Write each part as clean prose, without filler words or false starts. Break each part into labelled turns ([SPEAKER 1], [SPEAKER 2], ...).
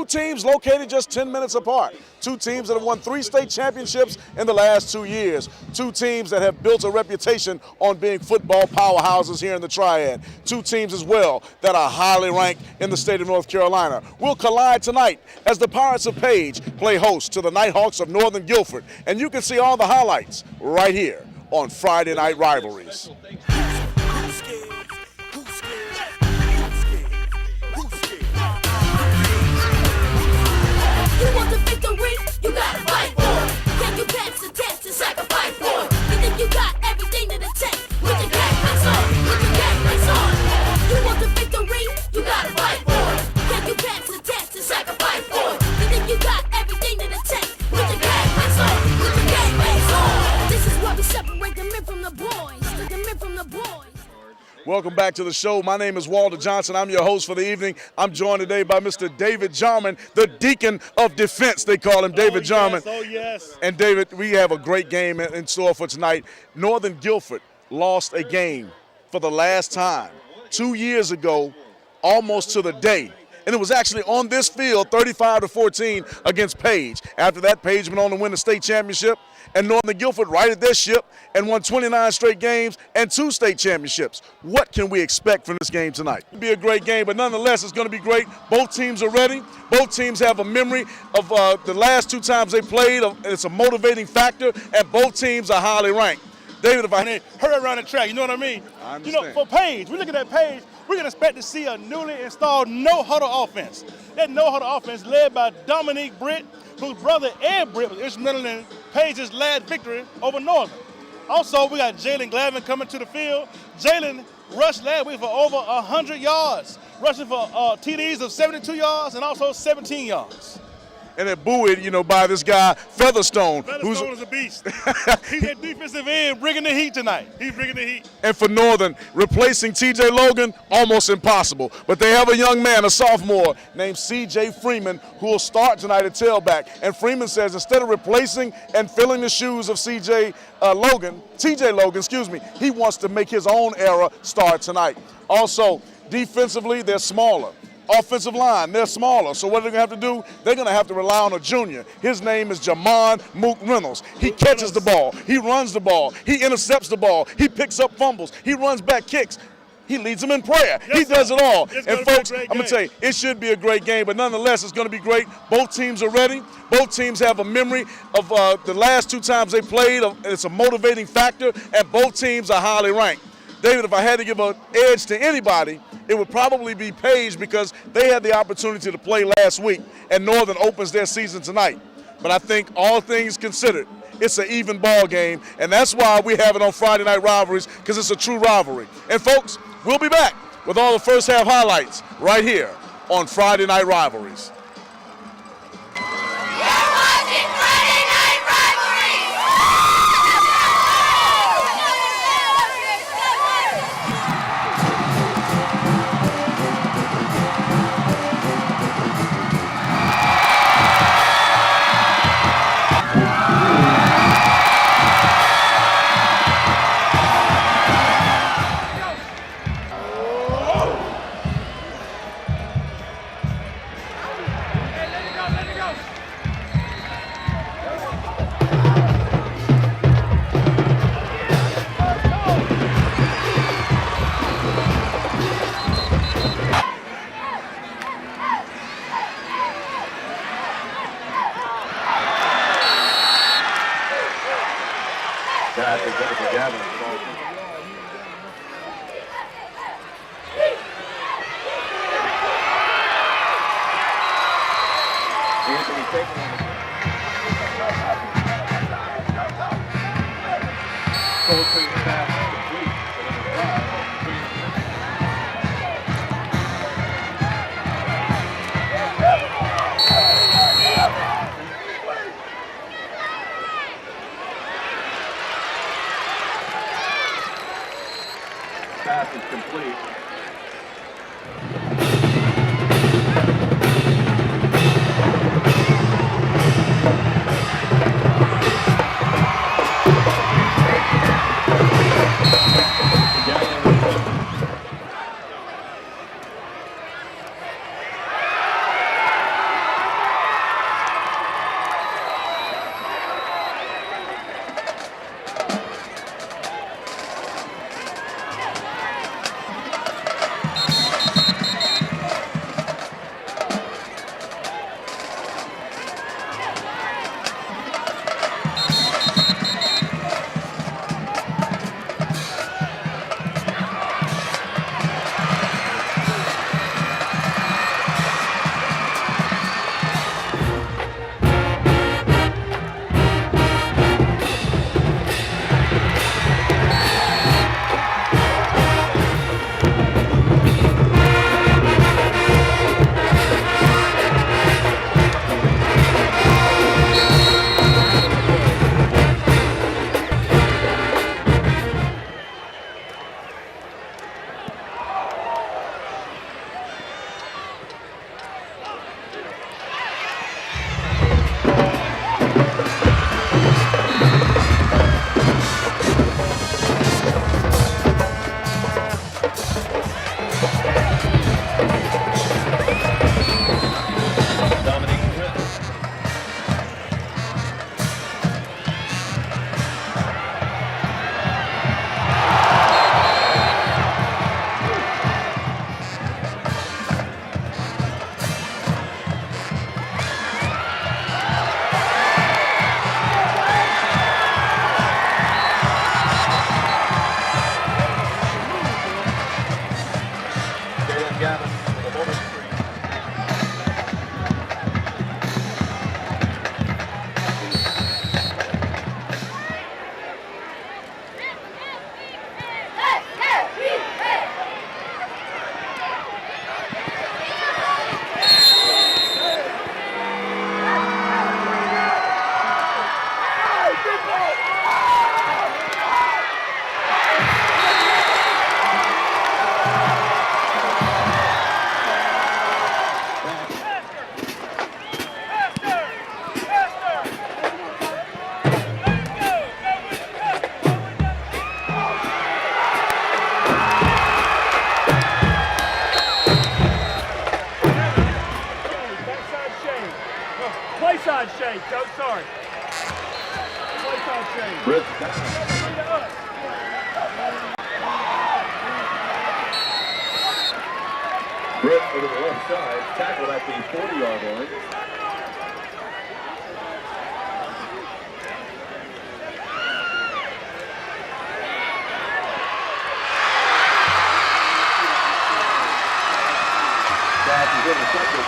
[SPEAKER 1] Two teams located just 10 minutes apart. Two teams that have won 3 state championships in the last 2 years. Two teams that have built a reputation on being football powerhouses here in the Triad. Two teams as well that are highly ranked in the state of North Carolina. We'll collide tonight as the Pirates of Page play host to the Nighthawks of Northern Guilford. And you can see all the highlights right here on Friday Night Rivalries.
[SPEAKER 2] You want the victory? You gotta fight for it. Can you pass the test and sacrifice for it? You think you got everything to the test? Put your gas face on. Put your gas face on. You want the victory? You gotta fight for it. Can you pass the test and sacrifice for it? You think you got everything to the test? Put your gas face on. Put your gas face on. This is why we separate the men from the boys. The men from the boys.
[SPEAKER 1] Welcome back to the show. My name is Walter Johnson. I'm your host for the evening. I'm joined today by Mr. David Jarman, the Deacon of Defense, they call him, David Jarman.
[SPEAKER 3] Oh, yes.
[SPEAKER 1] And David, we have a great game in store for tonight. Northern Guilford lost a game for the last time 2 years ago, almost to the day. And it was actually on this field, 35-14 against Page. After that, Page went on to win the state championship, and Northern Guilford righted their ship and won 29 straight games and 2 state championships. What can we expect from this game tonight? It'll be a great game, but nonetheless, it's going to be great. Both teams are ready. Both teams have a memory of the last 2 times they played. It's a motivating factor, and both teams are highly ranked. David, if I
[SPEAKER 3] hurry around the track, you know what I mean?
[SPEAKER 1] I understand.
[SPEAKER 3] You know, for Page, we're looking at Page, we can expect to see a newly installed no-huddle offense. That no-huddle offense led by Dominique Britt, whose brother Ed Britt was instrumental in Page's last victory over Northern. Also, we got Jalen Glavin coming to the field. Jalen rushed last week for over 100 yards, rushing for TDs of 72 yards and also 17 yards.
[SPEAKER 1] And they're buoyed, by this guy, Featherstone.
[SPEAKER 3] Featherstone is a beast. He's at defensive end, bringing the heat tonight. He's bringing the heat.
[SPEAKER 1] And for Northern, replacing T.J. Logan, almost impossible. But they have a young man, a sophomore, named C.J. Freeman, who will start tonight at tailback. And Freeman says instead of replacing and filling the shoes of T.J. Logan, he wants to make his own era start tonight. Also, defensively, they're smaller. Offensive line, they're smaller. So what are they going to have to do? They're going to have to rely on a junior. His name is Jamon Mook Reynolds. He catches the ball. He runs the ball. He intercepts the ball. He picks up fumbles. He runs back kicks. He leads them in prayer.
[SPEAKER 3] Yes,
[SPEAKER 1] he does it all.
[SPEAKER 3] And folks, I'm
[SPEAKER 1] going to tell you, it should be a great game, but nonetheless, it's going to be great. Both teams are ready. Both teams have a memory of the last 2 times they played. It's a motivating factor, and both teams are highly ranked. David, if I had to give an edge to anybody, it would probably be Page because they had the opportunity to play last week, and Northern opens their season tonight. But I think all things considered, it's an even ball game, and that's why we have it on Friday Night Rivalries, because it's a true rivalry. And folks, we'll be back with all the first half highlights right here on Friday Night Rivalries.
[SPEAKER 4] Pass is complete.
[SPEAKER 3] sorry.
[SPEAKER 4] Britt. Britt over the left side, tackled at the 40-yard line. Pass is intercepted.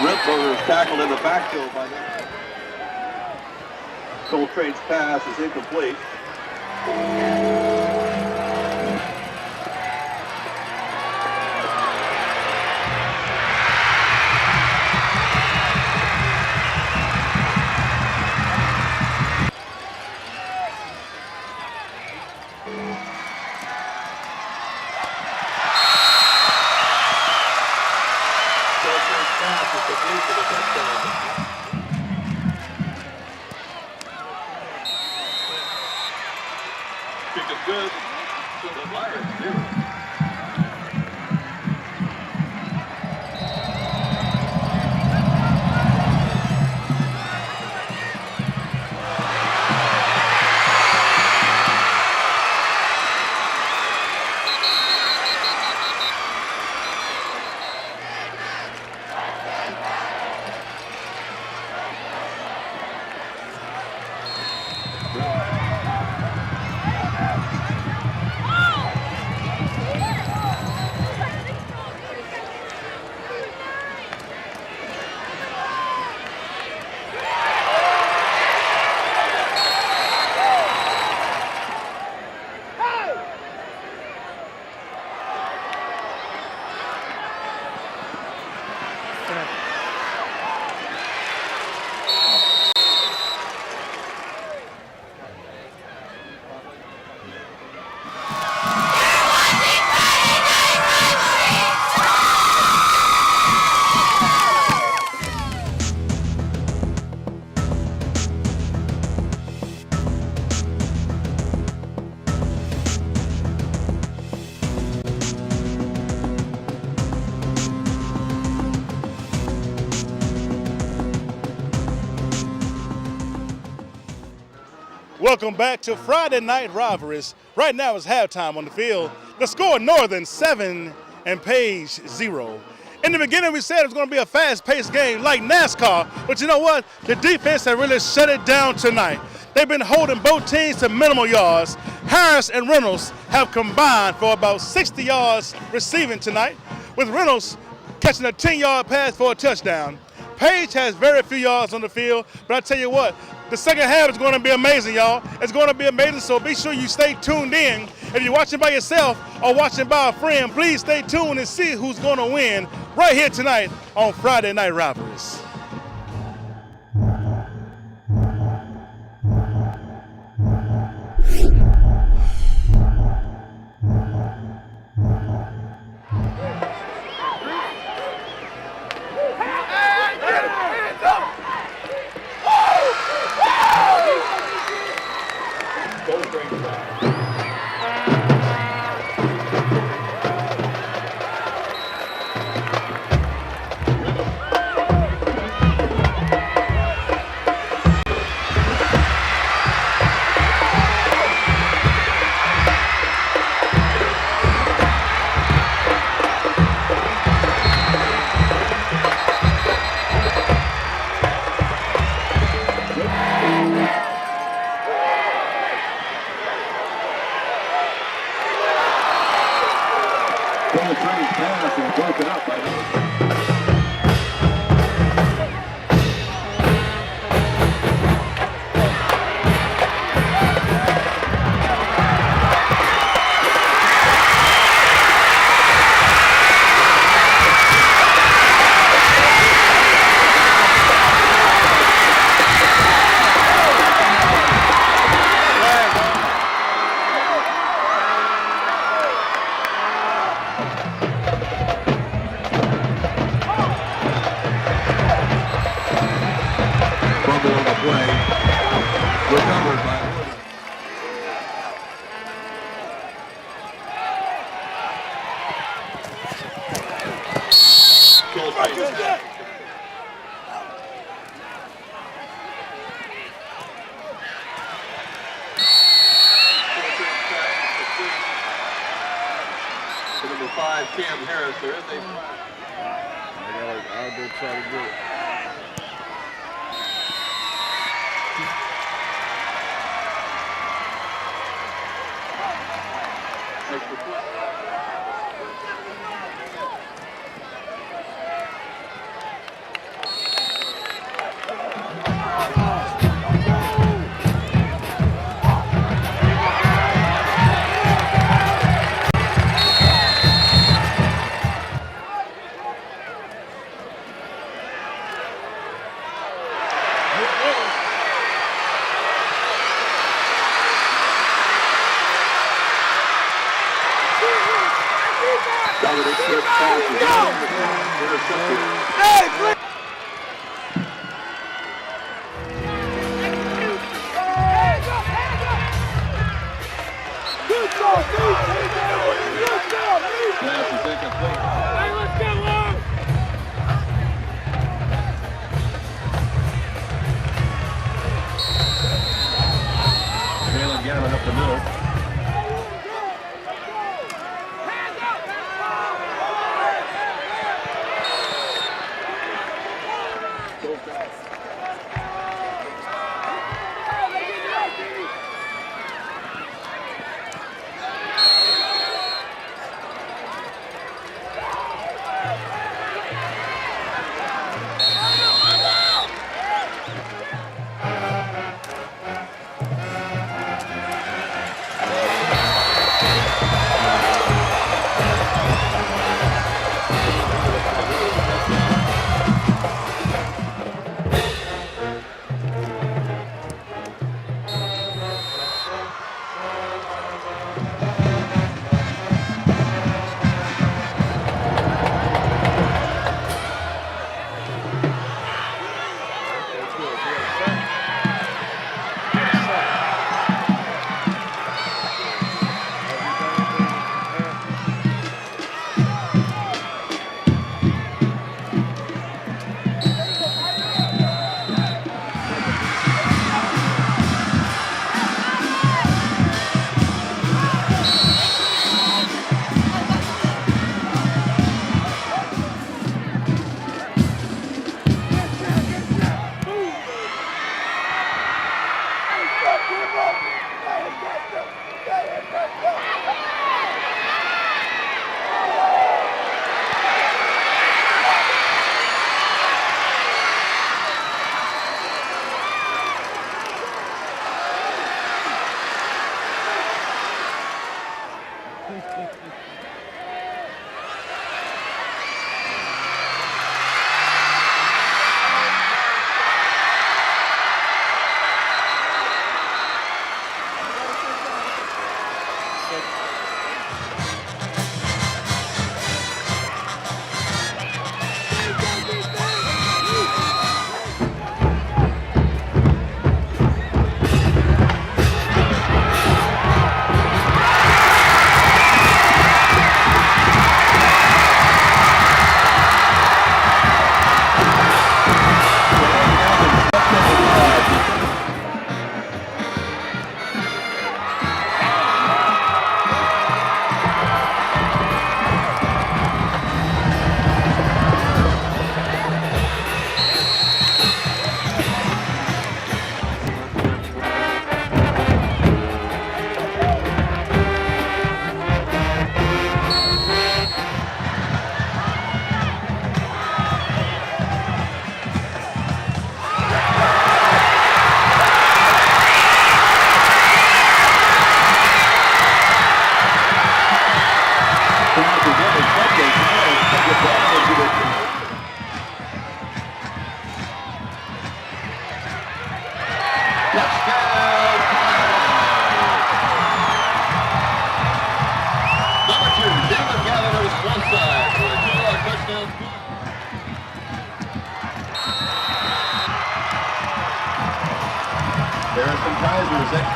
[SPEAKER 4] Ripper is tackled in the backfield by them. Coltrane's pass is incomplete. Kick is good. So the Lions 0.
[SPEAKER 3] Welcome back to Friday Night Rivalries. Right now it's halftime on the field. The score, Northern 7 and Page 0. In the beginning we said it was going to be a fast-paced game like NASCAR, but you know what? The defense has really shut it down tonight. They've been holding both teams to minimal yards. Harris and Reynolds have combined for about 60 yards receiving tonight, with Reynolds catching a 10-yard pass for a touchdown. Page has very few yards on the field, but I tell you what, the second half is going to be amazing, y'all. It's going to be amazing, so be sure you stay tuned in. If you're watching by yourself or watching by a friend, please stay tuned and see who's going to win right here tonight on Friday Night Rivalries.
[SPEAKER 4] penetrating pass and broken up by number 5, Cam Harris. There is a
[SPEAKER 5] I'll go try to get it.
[SPEAKER 4] extra point. Up the middle.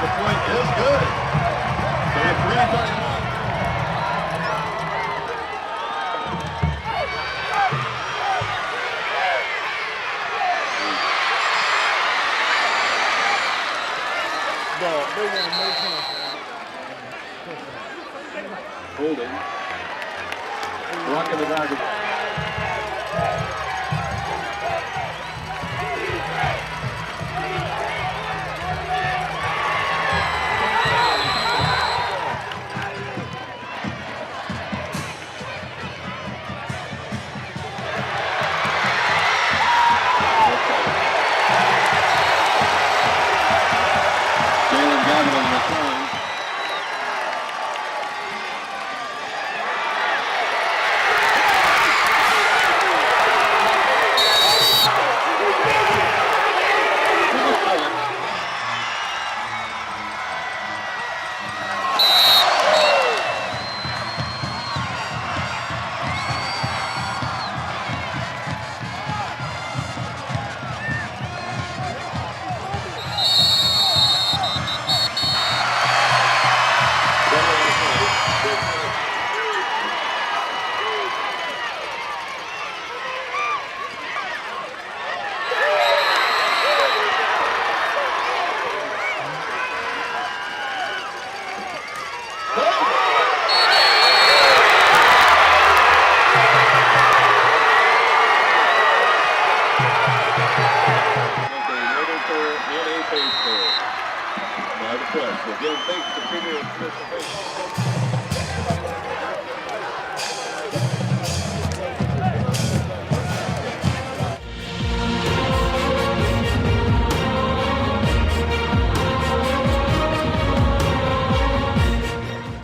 [SPEAKER 4] The point is good. So it's 3:31. Holding. Blocking the target. Jalen Gavin on the return.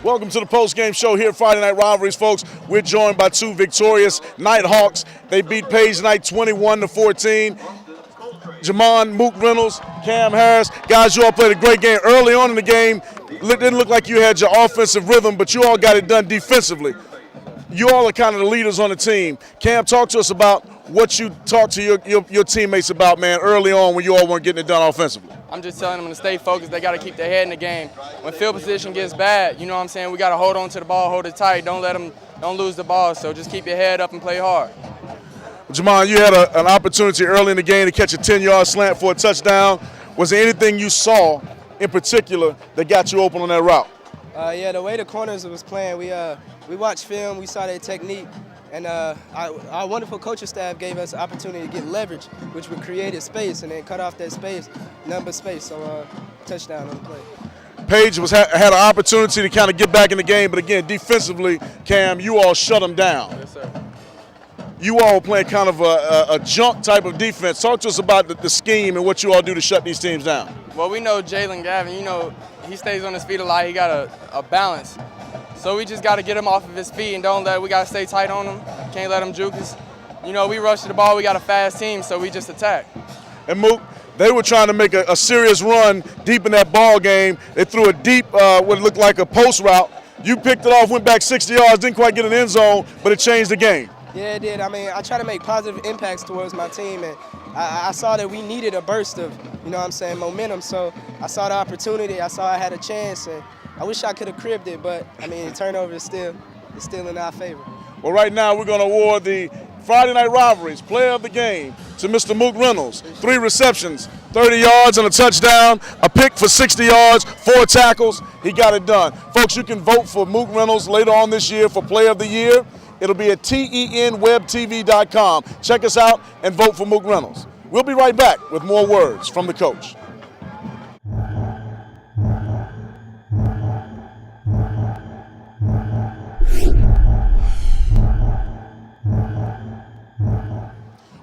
[SPEAKER 1] Welcome to the post-game show here at Friday Night Rivalries, folks. We're joined by two victorious Nighthawks. They beat Page Knight 21-14. Jamon, Mook Reynolds, Cam Harris. Guys, you all played a great game early on in the game. Didn't look like you had your offensive rhythm, but you all got it done defensively. You all are kind of the leaders on the team. Cam, talk to us about what you talked to your teammates about, man, early on when you all weren't getting it done offensively.
[SPEAKER 5] I'm just telling them to stay focused. They got to keep their head in the game. When field position gets bad, you know what I'm saying, we got to hold on to the ball, hold it tight. Don't lose the ball. So just keep your head up and play hard.
[SPEAKER 1] Jamon, you had an opportunity early in the game to catch a 10-yard slant for a touchdown. Was there anything you saw in particular that got you open on that route?
[SPEAKER 6] Yeah, the way the corners was playing, we watched film, we saw their technique, and our wonderful coaching staff gave us an opportunity to get leverage, which would create space and then cut off that space, number space, so touchdown on the play.
[SPEAKER 1] Page had an opportunity to kind of get back in the game, but again, defensively, Cam, you all shut them down.
[SPEAKER 5] Yes, sir.
[SPEAKER 1] You all playing kind of a junk type of defense. Talk to us about the scheme and what you all do to shut these teams down.
[SPEAKER 5] Well, we know Jalen Gavin, you know, he stays on his feet a lot. He got a balance. So we just got to get him off of his feet and we got to stay tight on him. Can't let him juke us. You know, we rush to the ball. We got a fast team, so we just attack.
[SPEAKER 1] And Mook, they were trying to make a serious run deep in that ball game. They threw a deep, what looked like a post route. You picked it off, went back 60 yards, didn't quite get an end zone, but it changed the game.
[SPEAKER 6] Yeah, it did. I mean, I try to make positive impacts towards my team, and I saw that we needed a burst of, you know what I'm saying, momentum. So I saw the opportunity. I saw I had a chance, and I wish I could have cribbed it, but, I mean, the turnover is still in our favor.
[SPEAKER 1] Well, right now we're going to award the Friday Night Rivalries Player of the Game to Mr. Mook Reynolds. 3 receptions, 30 yards and a touchdown, a pick for 60 yards, 4 tackles. He got it done. Folks, you can vote for Mook Reynolds later on this year for Player of the Year. It'll be at tenwebtv.com. Check us out and vote for Mook Reynolds. We'll be right back with more words from the coach.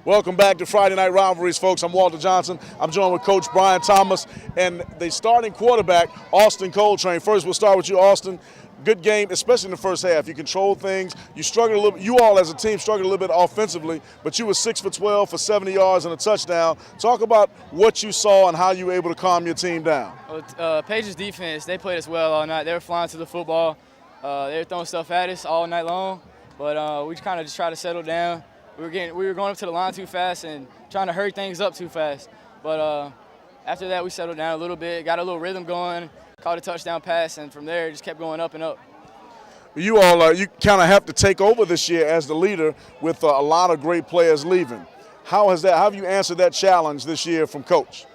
[SPEAKER 1] Welcome back to Friday Night Rivalries, folks. I'm Walter Johnson. I'm joined with Coach Brian Thomas and the starting quarterback, Austin Coltrane. First, we'll start with you, Austin. Good game, especially in the first half. You controlled things. You struggled a little. You all, as a team, struggled a little bit offensively, but you were 6 for 12 for 70 yards and a touchdown. Talk about what you saw and how you were able to calm your team down.
[SPEAKER 7] Well, Page's defense, they played us well all night. They were flying to the football. They were throwing stuff at us all night long, but we kind of just tried to settle down. We were going up to the line too fast and trying to hurry things up too fast. But After that, we settled down a little bit, got a little rhythm going, caught a touchdown pass, and from there, it just kept going up and up.
[SPEAKER 1] You all, you kind of have to take over this year as the leader with a lot of great players leaving. How have you answered that challenge this year from Coach?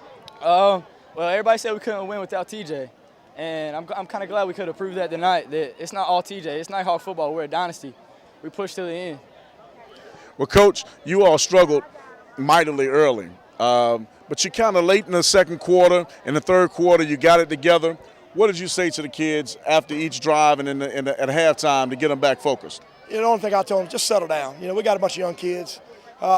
[SPEAKER 7] Well, everybody said we couldn't win without TJ, and I'm kind of glad we could have proved that tonight, that it's not all TJ. It's Nighthawk football. We're a dynasty. We pushed to the end.
[SPEAKER 1] Well, Coach, you all struggled mightily early, but you kind of late in the second quarter. In the third quarter, you got it together. What did you say to the kids after each drive and at halftime to get them back focused?
[SPEAKER 8] The only thing I told them, just settle down. We got a bunch of young kids.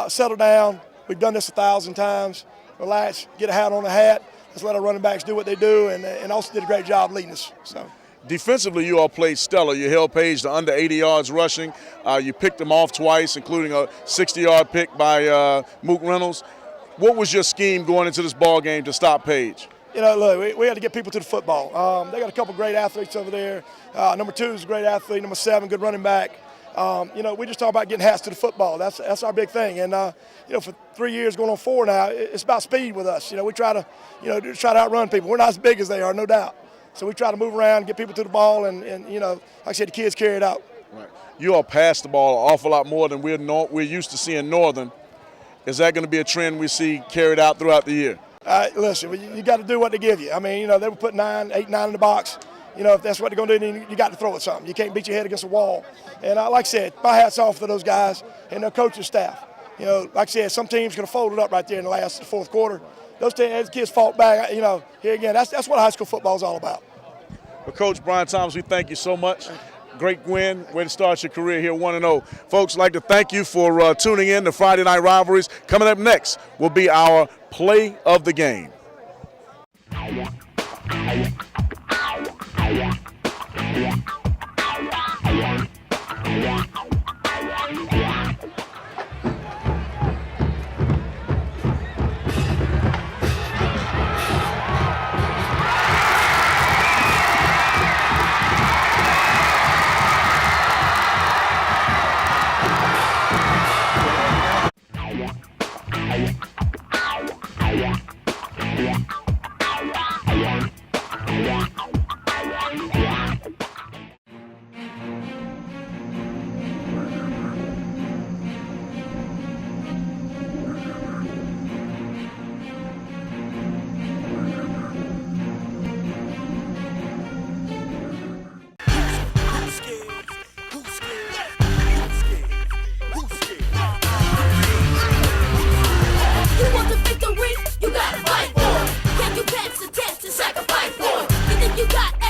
[SPEAKER 8] Settle down. We've done this 1,000 times. Relax, get a hat on the hat. Let's let our running backs do what they do, and also did a great job leading us. So.
[SPEAKER 1] Defensively, you all played stellar. You held Page to under 80 yards rushing. You picked them off twice, including a 60-yard pick by Mook Reynolds. What was your scheme going into this ball game to stop Page?
[SPEAKER 8] Look, we had to get people to the football. They got a couple great athletes over there. Number 2 is a great athlete. Number 7, good running back. We just talk about getting hats to the football. That's our big thing. And for 3 years, going on 4 now, it's about speed with us. We try to, try to outrun people. We're not as big as they are, no doubt. So we try to move around, get people to the ball, and like I said, the kids carry it out.
[SPEAKER 1] Right. You all pass the ball an awful lot more than we're used to seeing Northern. Is that going to be a trend we see carried out throughout the year?
[SPEAKER 8] Listen, you got to do what they give you. I mean, they were putting 8, 9 in the box. If that's what they're going to do, then you got to throw it something. You can't beat your head against a wall. And like I said, my hat's off to those guys and their coaching staff. Like I said, some teams going to fold it up right there in the fourth quarter. Those kids fought back. Here again, that's what high school football is all about.
[SPEAKER 1] Well, Coach Brian Thomas, we thank you so much. Great win. Way to start your career here 1-0. Folks, I'd like to thank you for tuning in to Friday Night Rivalries. Coming up next will be our play of the game.
[SPEAKER 2] You want the victory? You gotta fight for it. Can you pass the test and sacrifice for it? You think you got